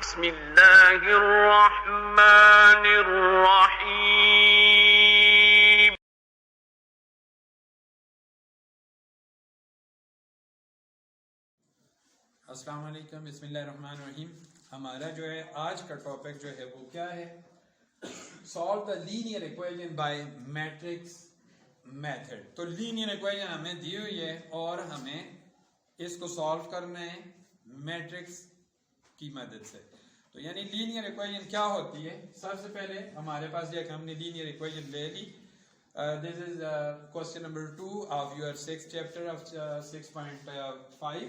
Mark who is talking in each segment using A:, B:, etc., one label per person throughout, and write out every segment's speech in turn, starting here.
A: बिस्मिल्लाहिर्रहमानिर्रहीम।
B: अस्सलाम वालेकुम, बिस्मिल्लाहिर्रहमानिर्रहीम। हमारा जो है आज का टॉपिक जो है वो क्या है? Solve the linear equation by matrix method. तो लीनियर इक्वेशन हमें दी हुई है और हमें इसको सॉल्व करना है मैट्रिक्स की मदद से। तो यानी लीनियर इक्वेशन क्या होती है? सबसे पहले हमारे पास एक हमने लीनियर इक्वेशन ले ली। This is question number 2 of your 6th chapter of 6.5।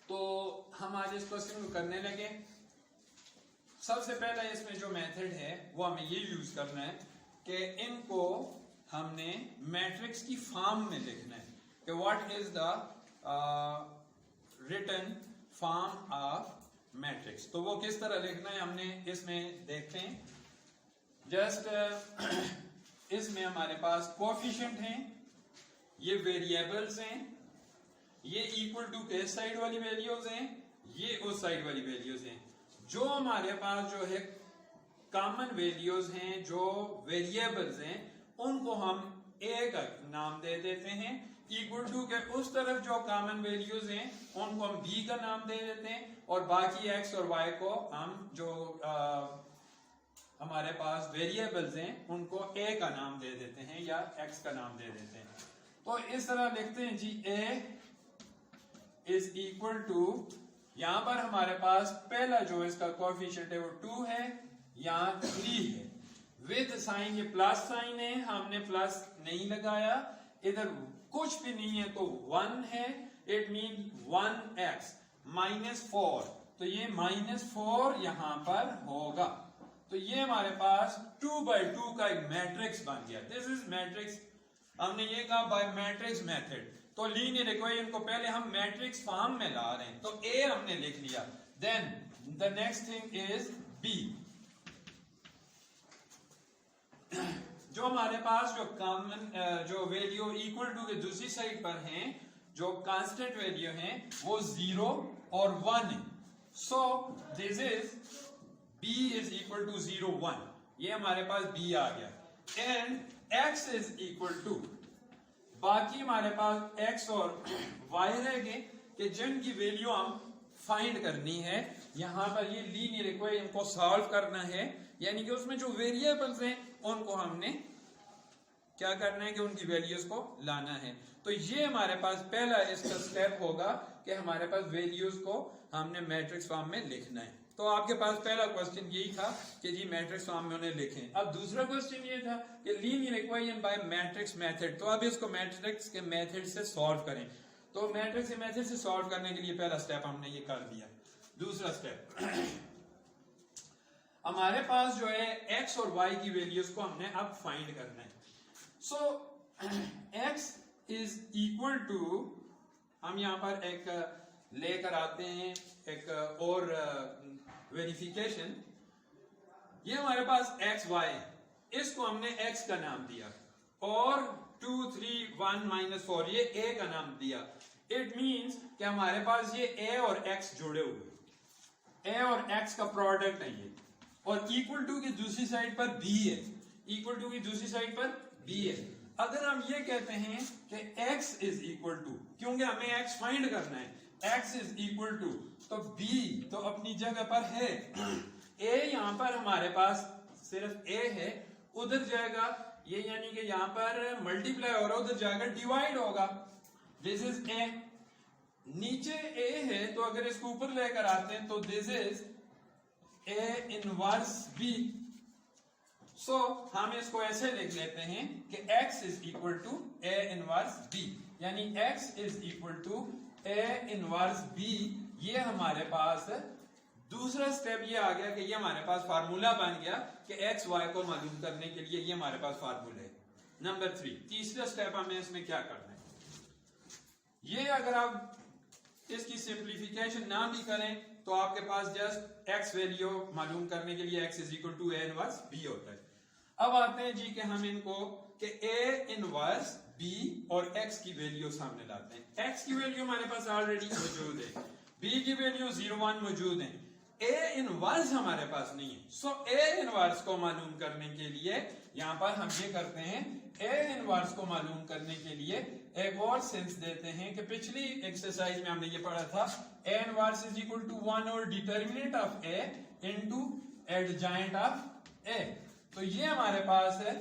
B: तो हम आज इस क्वेश्चन को करने लगे। सबसे पहला इसमें जो मेथड है वो हमें ये यूज करना है कि इनको हमने मैट्रिक्स की फॉर्म में लिखना है कि what is the written form of matrix. तो वो किस तरह लिखना है हमने इसमें देखते हैं। जस्ट इसमें हमारे पास कोएफिशिएंट हैं, ये वेरिएबल्स हैं, ये इक्वल टू के साइड वाली वैल्यूज हैं, ये उस साइड वाली वैल्यूज हैं। जो हमारे पास जो है कॉमन वैल्यूज हैं, जो वेरिएबल्स हैं, उनको हम ए का नाम दे देते हैं। इक्वल टू के उस तरफ जो कॉमन वैल्यूज हैं उनको हम बी का नाम दे देते हैं और बाकी एक्स और वाई को हम जो हमारे पास वेरिएबल्स हैं उनको ए का नाम दे देते हैं या एक्स का नाम दे देते हैं। तो इस तरह लिखते हैं जी, ए इज इक्वल टू, यहां पर हमारे पास पहला जो इसका कोएफिशिएंट है वो 2 है, यहां 3 है। विद साइन, ये प्लस साइन है, हमने प्लस नहीं लगाया, इधर कुछ भी नहीं है तो 1 है। इट मीन 1x -4, तो ये -4 यहां पर होगा। तो ये हमारे पास 2x2 का एक मैट्रिक्स बन गया। This is matrix. हमने ये कहा बाय मैट्रिक्स मेथड। तो लीनियर इक्वेशन को पहले हम मैट्रिक्स फॉर्म में ला रहे हैं, तो ए हमने लिख लिया। Then the next thing is B. जो हमारे पास जो कॉमन जो वैल्यू इक्वल टू के दूसरी साइड पर हैं, जो कांस्टेंट वैल्यू हैं, वो 0 और 1 है। So this is b is equal to 0 1, ये हमारे पास b आ गया। And x is equal to, बाकी हमारे पास x और y रह गए कि जिनकी वैल्यू हम फाइंड करनी है। यहां पर ये लीनियर इक्वेशन को सॉल्व करना है, यानी कि उसमें जो वेरिएबल्स हैं उनको हमने क्या करना है कि उनकी वैल्यूज को लाना है। तो ये हमारे पास पहला इसका स्टेप होगा कि हमारे पास वैल्यूज को हमने मैट्रिक्स फॉर्म में लिखना है। तो आपके पास पहला क्वेश्चन यही था कि जी मैट्रिक्स फॉर्म में उन्हें लिखें। अब दूसरा क्वेश्चन ये था कि linear equation by matrix method. तो अब इसको मैट्रिक्स के मेथड से सॉल्व करें। तो मैट्रिक्स के मेथड से सॉल्व करने के लिए पहला स्टेप हमने ये कर दिया। दूसरा स्टेप हमारे पास जो है एक्स और वाई की वैल्यूज को हमने अब फाइंड करना है। सो एक्स इज इक्वल टू, हम यहां पर एक लेकर आते हैं एक और वेरिफिकेशन। ये हमारे पास एक्स वाई, इसको हमने एक्स का नाम दिया और 2 3 1 -4 ये ए का नाम दिया। इट मींस कि हमारे पास ये ए और एक्स जुड़े हुए, ए और एक्स का प्रोडक्ट है ये, और इक्वल टू की दूसरी साइड पर बी है, इक्वल टू की दूसरी साइड पर बी है। अगर हम ये कहते हैं कि x इज इक्वल टू, क्योंकि हमें x फाइंड करना है, x इज इक्वल टू, तो b तो अपनी जगह पर है, a यहां पर हमारे पास सिर्फ a है, उधर जाएगा ये, यानी कि यहां पर मल्टीप्लाई हो रहा है, उधर जाएगा डिवाइड होगा। दिस इज a, नीचे a है, तो अगर इसको ऊपर लेकर आते हैं तो this is a inverse b। सो हम इसको ऐसे लिख लेते हैं कि x is equal to a inverse b, यानी x is equal to a inverse b। ये हमारे पास दूसरा स्टेप ये आ गया कि ये हमारे पास फार्मूला बन गया कि x y को मालूम करने के लिए ये हमारे पास फार्मूला है। नंबर 3, तीसरा स्टेप हमें इसमें क्या करना है? ये अगर आप इसकी सिंप्लीफिकेशन ना भी करें तो आपके पास जस्ट x वैल्यू मालूम करने के लिए x is equal to a inverse b होता है। अब आते हैं जी कि हम इनको कि a इनवर्स b और x की वैल्यू सामने लाते हैं। x की वैल्यू हमारे पास ऑलरेडी मौजूद है, b की वैल्यू 0 1 मौजूद है। ए इनवर्स हमारे पास नहीं है। सो ए इनवर्स को मालूम करने के लिए यहां पर हम ये करते हैं, ए इनवर्स को मालूम करने के लिए एक और सेंस देते हैं कि पिछली एक्सरसाइज में हमने ये पढ़ा था, A inverse is equal to 1 over determinant of A into adjoint of A. तो ये हमारे पास है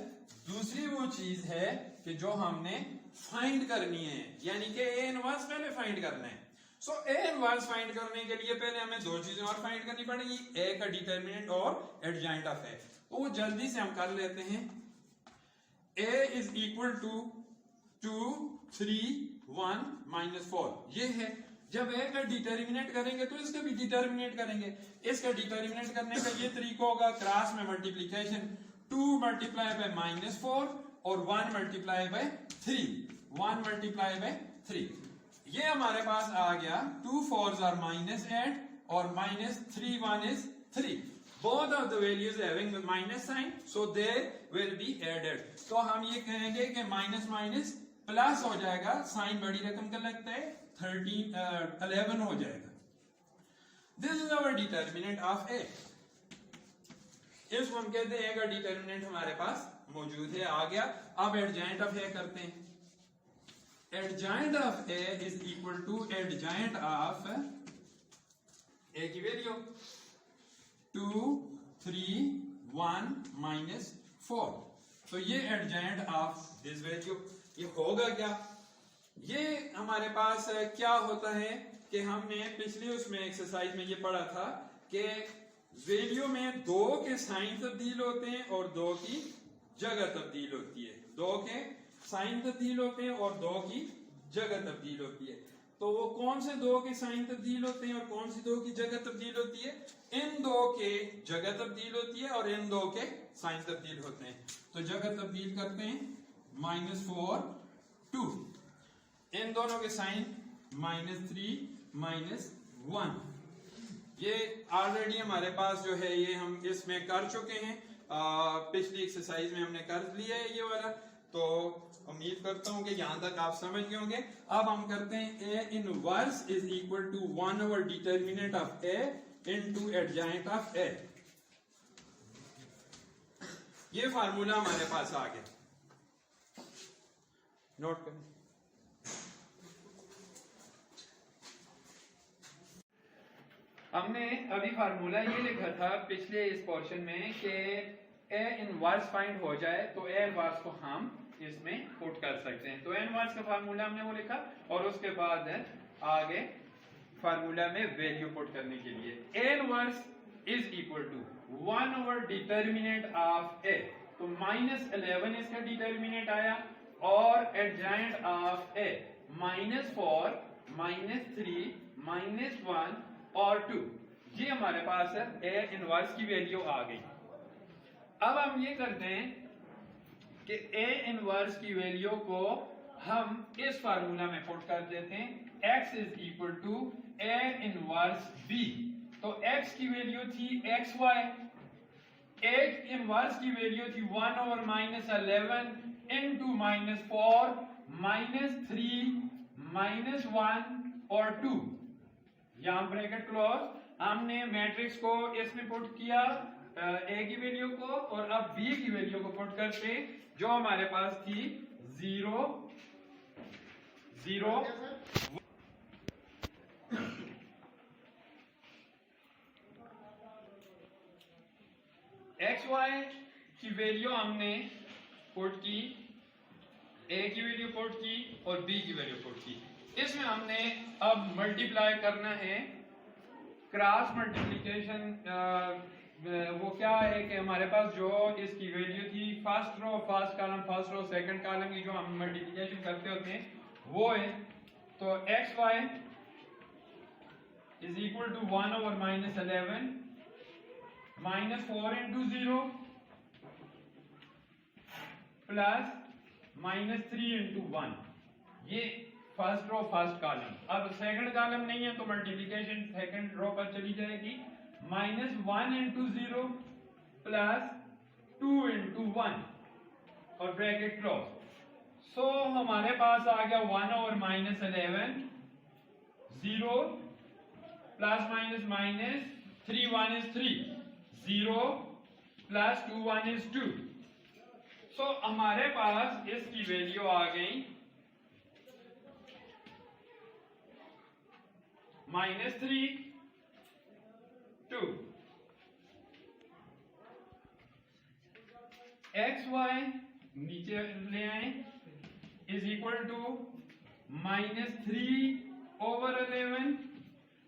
B: दूसरी वो चीज है कि जो हमने फाइंड करनी है, यानी कि ए इनवर्स पहले फाइंड करना है। सो ए इनवर्स फाइंड करने के लिए पहले हमें दो चीजें और फाइंड करनी पड़ेगी, ए का डिटर्मिनेंट और एडजॉइंट ऑफ ए। तो वो जल्दी से हम कर लेते हैं। ए इज इक्वल टू 2 3 1 -4 ये है। जब ए का डिटर्मिनेंट करेंगे तो इसका भी डिटर्मिनेंट करेंगे। इसका डिटर्मिनेंट करने का ये तरीका होगा क्रॉस में मल्टीप्लीकेशन, 2 मल्टीप्लाई बाय -4 और 1 मल्टीप्लाई बाय 3, 1 मल्टीप्लाई बाय 3। ये हमारे पास आ गया 2 4s are -8 और -3 1 is 3। Both of the values having the minus sign, so they will be added। तो हम ये कहेंगे कि माइनस माइनस प्लस हो जाएगा, साइन बड़ी रकम का लगता है 11 हो जाएगा। This is our determinant of A. इसको हम कहते हैं ए का डिटर्मिनेंट हमारे पास मौजूद है, आ गया। अब एडजॉइंट ऑफ ए करते हैं। Adjoint of A is equal to adjoint of A की वैल्यू 2 3 1 -4। तो ये एडजॉइंट ऑफ दिस वैल्यू, ये होगा क्या? ये हमारे पास क्या होता है कि हमने पिछली उसमें एक्सरसाइज में ये पढ़ा था कि वैल्यू में 2 के साइन तब्दील होते हैं और 2 की जगह तब्दील होती है। 2 के साइन तब्दील होते हैं और 2 की जगह तब्दील होती है। तो वो कौन से 2 के साइन तब्दील होते हैं और कौन सी 2 की जगह तब्दील होती है? इन 2 के जगह तब्दील होती है और इन 2 के साइन तब्दील होते हैं। तो जगह तब्दील करते हैं, -4 2, इन दोनों के साइन -3 -1। ये ऑलरेडी हमारे पास जो है ये हम इसमें कर चुके हैं, पिछली एक्सरसाइज में हमने कर लिया है ये वाला। तो उम्मीद करता हूं कि यहां तक आप समझ गए होंगे। अब हम करते हैं A inverse is equal to 1 over determinant of A into adjoint of A. ये फार्मूला हमारे पास आ गया, नोट करें। हमने अभी फार्मूला ये लिखा था पिछले इस पोर्शन में कि ए इनवर्स फाइंड हो जाए तो ए इनवर्स को हम इसमें पुट कर सकते हैं। तो ए इनवर्स का फार्मूला हमने वो लिखा और उसके बाद आगे फार्मूला में वैल्यू पुट करने के लिए A inverse is equal to 1 over determinant of A. तो -11 इसका डिटर्मिनेंट आया और एडजॉइंट ऑफ ए -4 -3 -1 और 2। ये हमारे पास है ए इनवर्स की वैल्यू आ गई। अब हम ये करते हैं कि ए इनवर्स की वैल्यू को हम इस फार्मूला में पुट कर देते हैं, x is equal to A inverse b। तो x की वैल्यू थी xy, ए इनवर्स की वैल्यू थी 1 ओवर -11 इनटू -4 -3 -1 और 2। यहां ब्रैकेट क्लोज। हमने मैट्रिक्स को इसमें पुट किया ए की वैल्यू को और अब बी की वैल्यू को पुट करते जो हमारे पास थी 0 0 एक्स वाई की वैल्यू हमने पुट की, ए की वैल्यू पुट की और बी की वैल्यू पुट की। इसमें हमने अब मल्टीप्लाई करना है, क्रॉस मल्टीप्लिकेशन। वो क्या है कि हमारे पास जो इसकी वैल्यू थी first row first column, first row second column की जो हम मल्टीप्लिकेशन करते होते हैं वो है। तो X Y is equal to 1 over -11 -4 into 0 plus -3 into 1। ये फर्स्ट रो फर्स्ट कॉलम। अब सेकंड कॉलम नहीं है तो मल्टीप्लिकेशन सेकंड रो पर चली जाएगी, -1 इंटू 0 प्लस 2 इंटू 1 और ब्रैकेट क्लोज। सो हमारे पास आ गया 1 over -11 0 plus minus 3 1 is 3, 0 plus 2 1 is 2. So हमारे पास इसकी वैल्यू आ गई -3 2. XY नीचे ले आए इज इक्वल टू -3/11,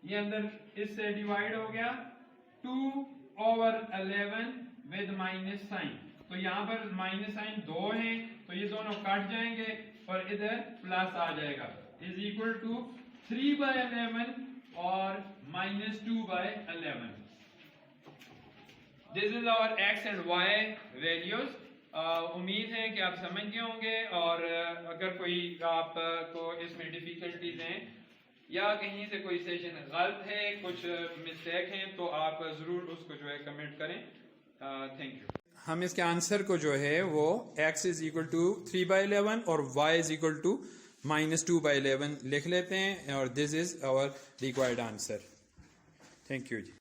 B: ये अंदर इससे डिवाइड हो गया 2/11 विद माइनस साइन। तो यहाँ पर माइनस साइन 2 है तो ये दोनों कट जाएंगे और इधर प्लस आ जाएगा, इज इक्वल टू 3/11 और -2/11। This is our x and y values. उम्मीद है कि आप समझ गए होंगे, और अगर कोई आपको इसमें डिफिकल्टीज हैं या कहीं से कोई सेशन गलत है, कुछ मिस्टेक हैं, तो आप जरूर उसको जो है कमेंट करें। Thank you. हम इसके आंसर को जो है वो x इज इक्वल टू 3/11 और y इज इक्वल टू -2/11 लिख लेते हैं, और this is our required answer. Thank you ji.